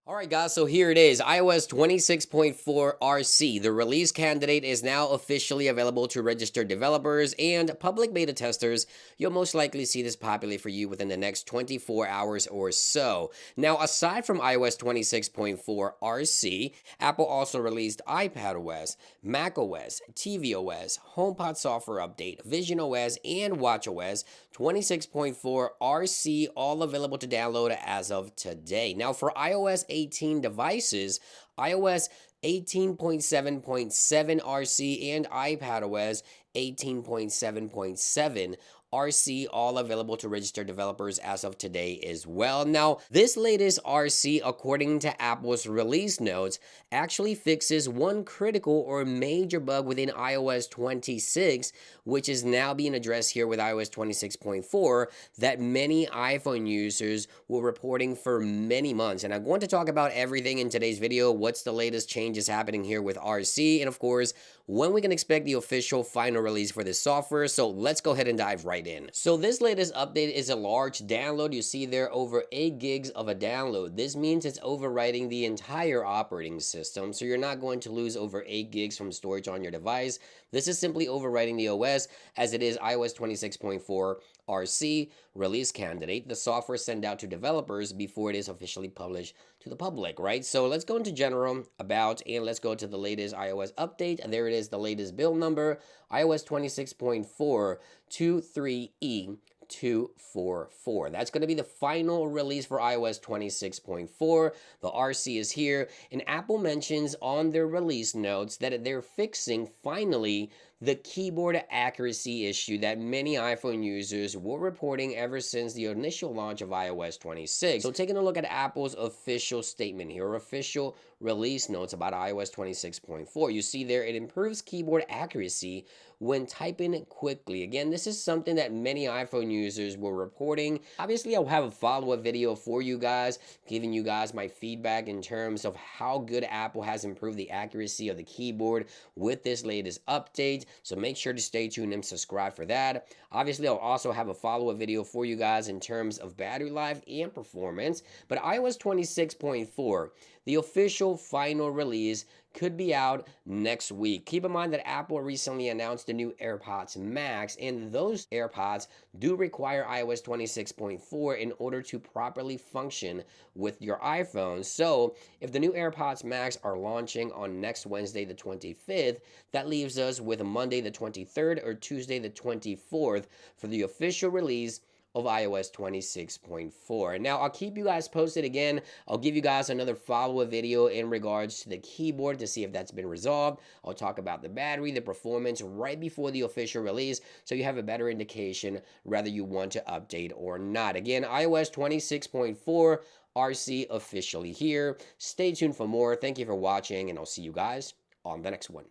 Alright guys, so here it is, iOS 26.4 RC. The release candidate is now officially available to registered developers and public beta testers. You'll most likely see this populate for you within the next 24 hours or so. Now, aside from iOS 26.4 RC, Apple also released iPadOS, macOS, tvOS, HomePod software update, visionOS, and watchOS 26.4 RC, all available to download as of today. Now, for iOS 18 devices, iOS 18.7.7 RC and iPadOS 18.7.7 RC, all available to registered developers as of today as well. Now, this latest RC, according to Apple's release notes, actually fixes one critical or major bug within iOS 26, which is now being addressed here with iOS 26.4, that many iPhone users were reporting for many months. And I'm going to talk about everything in today's video, what's the latest changes happening here with RC, and of course, when we can expect the official final release for this software. So let's go ahead and dive right in. So this latest update is a large download. You see there over 8 gigs of a download. This means it's overwriting the entire operating system. So you're not going to lose over 8 gigs from storage on your device. This is simply overwriting the OS as it is iOS 26.4 RC release candidate. The software sent out to developers before it is officially published to the public, right? So let's go into general, about, and let's go to the latest iOS update. And there it is, the latest build number, iOS 26.4 23E 244. That's going to be the final release for iOS 26.4. The RC is here, and Apple mentions on their release notes that they're fixing finally the keyboard accuracy issue that many iPhone users were reporting ever since the initial launch of iOS 26. So taking a look at Apple's official statement here, or official release notes about iOS 26.4, you see there it improves keyboard accuracy when typing quickly. Again, this is something that many iPhone users were reporting. Obviously, I'll have a follow-up video for you guys, giving you guys my feedback in terms of how good Apple has improved the accuracy of the keyboard with this latest update. So make sure to stay tuned and subscribe for that. Obviously, I'll also have a follow-up video for you guys in terms of battery life and performance. But iOS 26.4, the official final release, could be out next week. Keep in mind that Apple recently announced the new AirPods Max, and those AirPods do require iOS 26.4 in order to properly function with your iPhone. So if the new AirPods Max are launching on next Wednesday the 25th, that leaves us with Monday the 23rd or Tuesday the 24th for the official release of iOS 26.4. Now, I'll keep you guys posted again. I'll give you guys another follow-up video in regards to the keyboard to see if that's been resolved. I'll talk about the battery, the performance right before the official release, so you have a better indication whether you want to update or not. Again, iOS 26.4 RC officially here. Stay tuned for more. Thank you for watching, and I'll see you guys on the next one.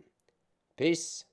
Peace.